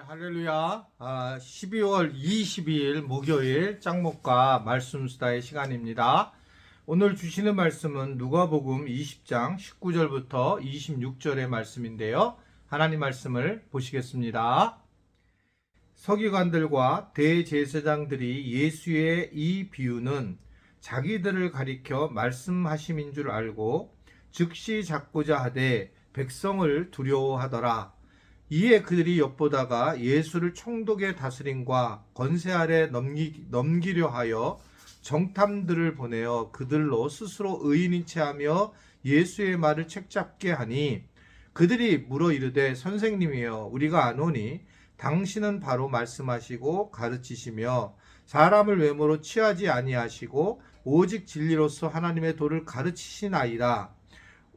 할렐루야. 12월 22일 목요일 짱목과 말씀 수다의 시간입니다. 오늘 주시는 말씀은 누가복음 20장 19절부터 26절의 말씀인데요. 하나님 말씀을 보시겠습니다. 서기관들과 대제사장들이 예수의 이 비유는 자기들을 가리켜 말씀하심인 줄 알고 즉시 잡고자 하되 백성을 두려워하더라. 이에 그들이 엿보다가 예수를 총독의 다스림과 권세 아래 넘기려 하여 정탐들을 보내어 그들로 스스로 의인인 체하며 예수의 말을 책잡게 하니 그들이 물어 이르되 선생님이여 우리가 아노니 당신은 바로 말씀하시고 가르치시며 사람을 외모로 취하지 아니하시고 오직 진리로서 하나님의 도를 가르치시나이다.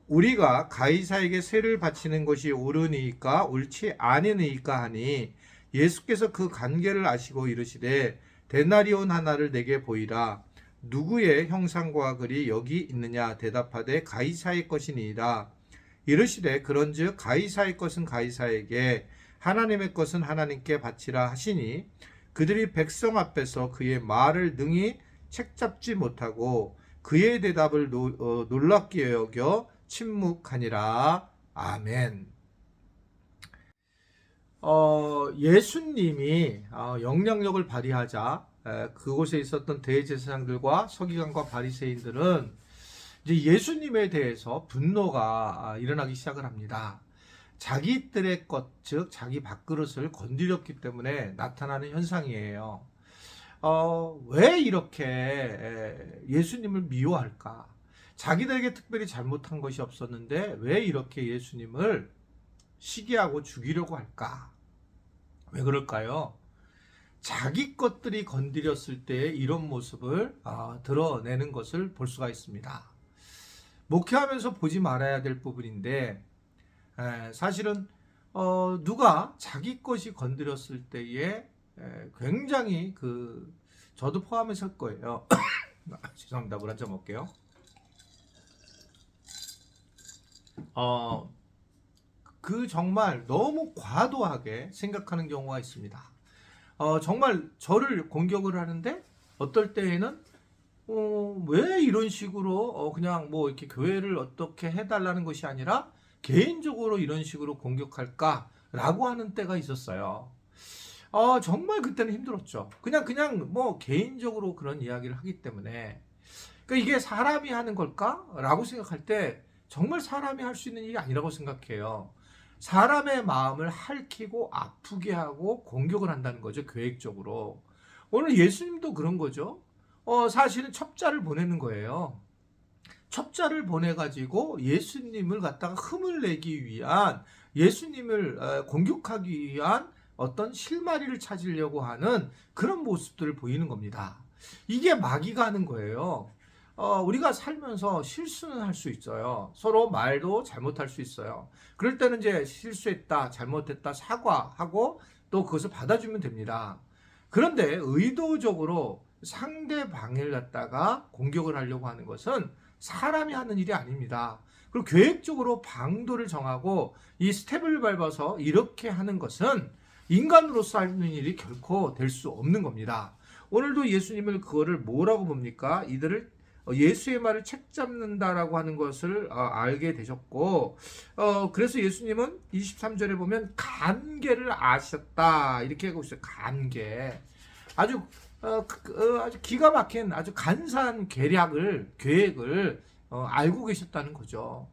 우리가 가이사에게 세를 바치는 것이 옳으니까 옳지 아니니까 하니 예수께서 그 관계를 아시고 이르시되 데나리온 하나를 내게 보이라. 누구의 형상과 글이 여기 있느냐 대답하되 가이사의 것이니이다. 이르시되 그런즉 가이사의 것은 가이사에게 하나님의 것은 하나님께 바치라 하시니 그들이 백성 앞에서 그의 말을 능히 책잡지 못하고 그의 대답을 놀랍게 여겨 침묵하니라. 아멘. 예수님이 영향력을 발휘하자 그곳에 있었던 대제사장들과 서기관과 바리새인들은 이제 예수님에 대해서 분노가 일어나기 시작을 합니다. 자기들의 것, 즉 자기 밥그릇을 건드렸기 때문에 나타나는 현상이에요. 왜 이렇게 예수님을 미워할까? 자기들에게 특별히 잘못한 것이 없었는데 왜 이렇게 예수님을 시기하고 죽이려고 할까? 왜 그럴까요? 자기 것들이 건드렸을 때 이런 모습을 드러내는 것을 볼 수가 있습니다. 목회하면서 보지 말아야 될 부분인데 사실은 누가 자기 것이 건드렸을 때에 굉장히 저도 포함했을 거예요. 죄송합니다. 물 한 잔 먹을게요. 정말 너무 과도하게 생각하는 경우가 있습니다. 정말 저를 공격을 하는데 어떨 때에는 왜 이런 식으로 그냥 뭐 이렇게 교회를 어떻게 해달라는 것이 아니라 개인적으로 이런 식으로 공격할까라고 하는 때가 있었어요. 정말 그때는 힘들었죠. 그냥 뭐 개인적으로 그런 이야기를 하기 때문에 그러니까 이게 사람이 하는 걸까라고 생각할 때 정말 사람이 할 수 있는 일이 아니라고 생각해요. 사람의 마음을 핥히고 아프게 하고 공격을 한다는 거죠. 계획적으로. 오늘 예수님도 그런 거죠. 사실은 첩자를 보내는 거예요. 첩자를 보내가지고 예수님을 갖다가 흠을 내기 위한 예수님을 공격하기 위한 어떤 실마리를 찾으려고 하는 그런 모습들을 보이는 겁니다. 이게 마귀가 하는 거예요. 우리가 살면서 실수는 할 수 있어요. 서로 말도 잘못할 수 있어요. 그럴 때는 이제 실수했다, 잘못했다, 사과하고 또 그것을 받아주면 됩니다. 그런데 의도적으로 상대방을 갖다가 공격을 하려고 하는 것은 사람이 하는 일이 아닙니다. 그리고 계획적으로 방도를 정하고 이 스텝을 밟아서 이렇게 하는 것은 인간으로서 하는 일이 결코 될 수 없는 겁니다. 오늘도 예수님을 그거를 뭐라고 봅니까? 이들을 예수의 말을 책잡는다라고 하는 것을 알게 되셨고 그래서 예수님은 23절에 보면 간계를 아셨다 이렇게 하고 있어요. 간계. 아주 기가 막힌 아주 간사한 계획을 알고 계셨다는 거죠.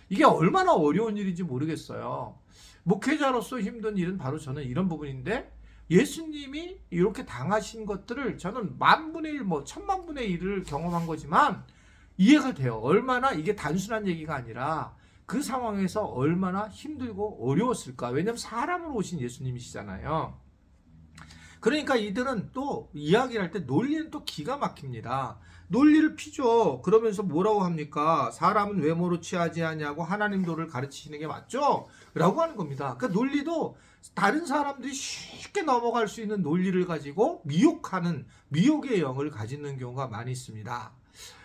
이게 얼마나 어려운 일인지 모르겠어요. 목회자로서 힘든 일은 바로 저는 이런 부분인데 예수님이 이렇게 당하신 것들을 저는 만분의 1, 천만분의 1을 경험한 거지만 이해가 돼요. 얼마나 이게 단순한 얘기가 아니라 그 상황에서 얼마나 힘들고 어려웠을까. 왜냐하면 사람으로 오신 예수님이시잖아요. 그러니까 이들은 또 이야기를 할 때 논리는 또 기가 막힙니다. 논리를 피죠. 그러면서 뭐라고 합니까? 사람은 외모로 취하지 아니하고 하나님 도를 가르치시는 게 맞죠? 라고 하는 겁니다. 그러니까 논리도 다른 사람들이 쉽게 넘어갈 수 있는 논리를 가지고 미혹의 영을 가지는 경우가 많이 있습니다.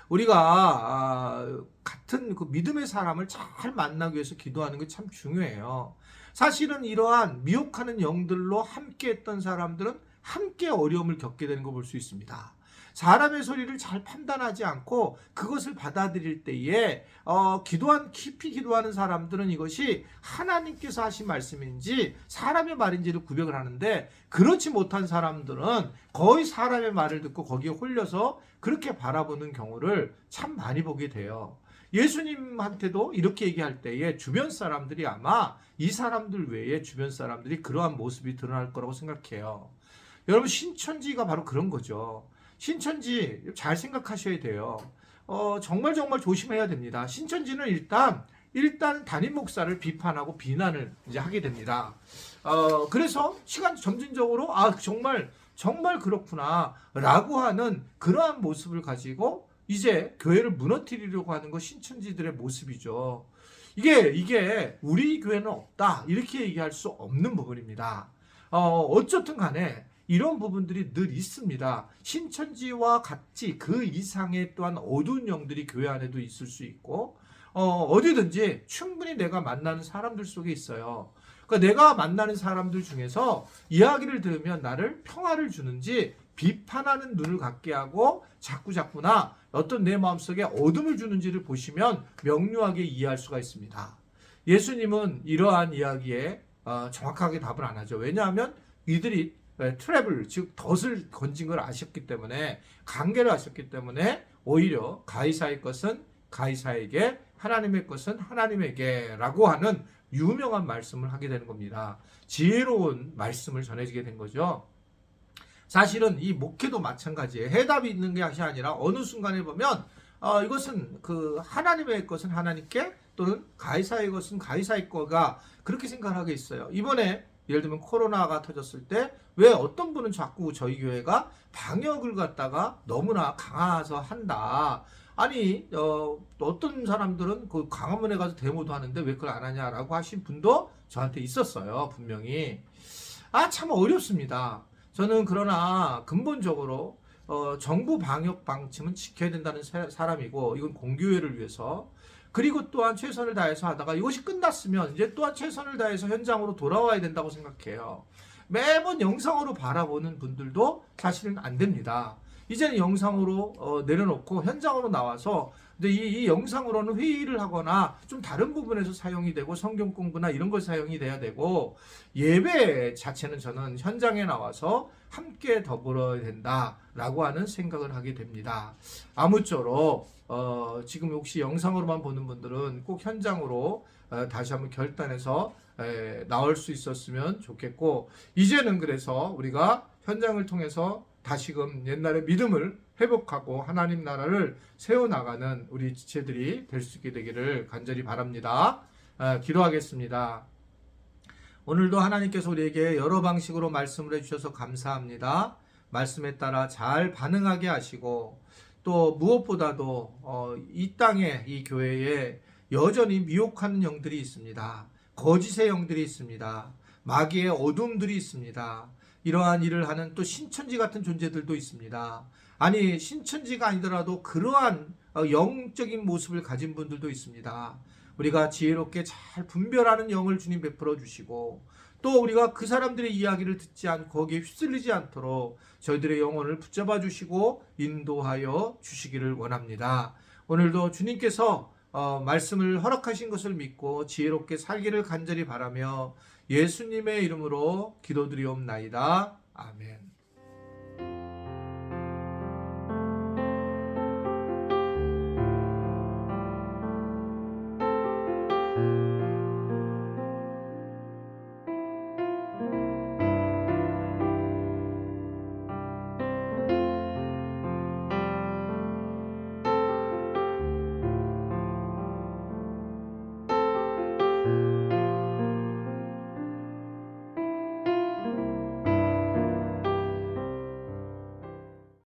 우리가 같은 그 믿음의 사람을 잘 만나기 위해서 기도하는 게 참 중요해요. 사실은 이러한 미혹하는 영들로 함께 했던 사람들은 함께 어려움을 겪게 되는 거 볼 수 있습니다. 사람의 소리를 잘 판단하지 않고 그것을 받아들일 때에 깊이 기도하는 사람들은 이것이 하나님께서 하신 말씀인지 사람의 말인지를 구별을 하는데, 그렇지 못한 사람들은 거의 사람의 말을 듣고 거기에 홀려서 그렇게 바라보는 경우를 참 많이 보게 돼요. 예수님한테도 이렇게 얘기할 때에 주변 사람들이 아마 이 사람들 외에 주변 사람들이 그러한 모습이 드러날 거라고 생각해요. 여러분, 신천지가 바로 그런 거죠. 신천지 잘 생각하셔야 돼요. 정말 조심해야 됩니다. 신천지는 일단 담임 목사를 비판하고 비난을 이제 하게 됩니다. 그래서 시간 점진적으로 정말 그렇구나라고 하는 그러한 모습을 가지고 이제 교회를 무너뜨리려고 하는 것, 신천지들의 모습이죠. 이게 우리 교회는 없다 이렇게 얘기할 수 없는 부분입니다. 어쨌든 간에 이런 부분들이 늘 있습니다. 신천지와 같이 그 이상의 또한 어두운 영들이 교회 안에도 있을 수 있고, 어디든지 충분히 내가 만나는 사람들 속에 있어요. 그러니까 내가 만나는 사람들 중에서 이야기를 들으면 나를 평화를 주는지 비판하는 눈을 갖게 하고 자꾸나 어떤 내 마음속에 어둠을 주는지를 보시면 명료하게 이해할 수가 있습니다. 예수님은 이러한 이야기에 정확하게 답을 안 하죠. 왜냐하면 이들이 트랩을, 즉 덫을 건진 걸 아셨기 때문에, 관계를 아셨기 때문에 오히려 가이사의 것은 가이사에게, 하나님의 것은 하나님에게 라고 하는 유명한 말씀을 하게 되는 겁니다. 지혜로운 말씀을 전해지게 된 거죠. 사실은 이 목회도 마찬가지예요. 해답이 있는 것이 아니라 어느 순간에 보면 이것은 그 하나님의 것은 하나님께, 또는 가이사의 것은 가이사의 거가, 그렇게 생각하게 있어요. 이번에 예를 들면 코로나가 터졌을 때 왜 어떤 분은 자꾸 저희 교회가 방역을 갖다가 너무나 강화해서 한다. 아니 어떤 사람들은 그 광화문에 가서 데모도 하는데 왜 그걸 안 하냐라고 하신 분도 저한테 있었어요. 분명히. 참 어렵습니다. 저는 그러나 근본적으로 정부 방역 방침은 지켜야 된다는 사람이고, 이건 공교회를 위해서, 그리고 또한 최선을 다해서 하다가 이것이 끝났으면 이제 또한 최선을 다해서 현장으로 돌아와야 된다고 생각해요. 매번 영상으로 바라보는 분들도 사실은 안 됩니다. 이제는 영상으로 내려놓고 현장으로 나와서, 근데 이 영상으로는 회의를 하거나 좀 다른 부분에서 사용이 되고 성경 공부나 이런 걸 사용이 돼야 되고, 예배 자체는 저는 현장에 나와서 함께 더불어야 된다라고 하는 생각을 하게 됩니다. 아무쪼록 지금 혹시 영상으로만 보는 분들은 꼭 현장으로 다시 한번 결단해서 나올 수 있었으면 좋겠고, 이제는 그래서 우리가 현장을 통해서 다시금 옛날의 믿음을 회복하고 하나님 나라를 세워나가는 우리 지체들이 될 수 있게 되기를 간절히 바랍니다. 기도하겠습니다. 오늘도 하나님께서 우리에게 여러 방식으로 말씀을 해주셔서 감사합니다. 말씀에 따라 잘 반응하게 하시고, 또 무엇보다도 이 땅에, 이 교회에 여전히 미혹하는 영들이 있습니다. 거짓의 영들이 있습니다. 마귀의 어둠들이 있습니다. 이러한 일을 하는 또 신천지 같은 존재들도 있습니다. 아니, 신천지가 아니더라도 그러한 영적인 모습을 가진 분들도 있습니다. 우리가 지혜롭게 잘 분별하는 영을 주님 베풀어 주시고, 또 우리가 그 사람들의 이야기를 듣지 않고 거기에 휩쓸리지 않도록 저희들의 영혼을 붙잡아 주시고 인도하여 주시기를 원합니다. 오늘도 주님께서 말씀을 허락하신 것을 믿고 지혜롭게 살기를 간절히 바라며 예수님의 이름으로 기도드리옵나이다. 아멘.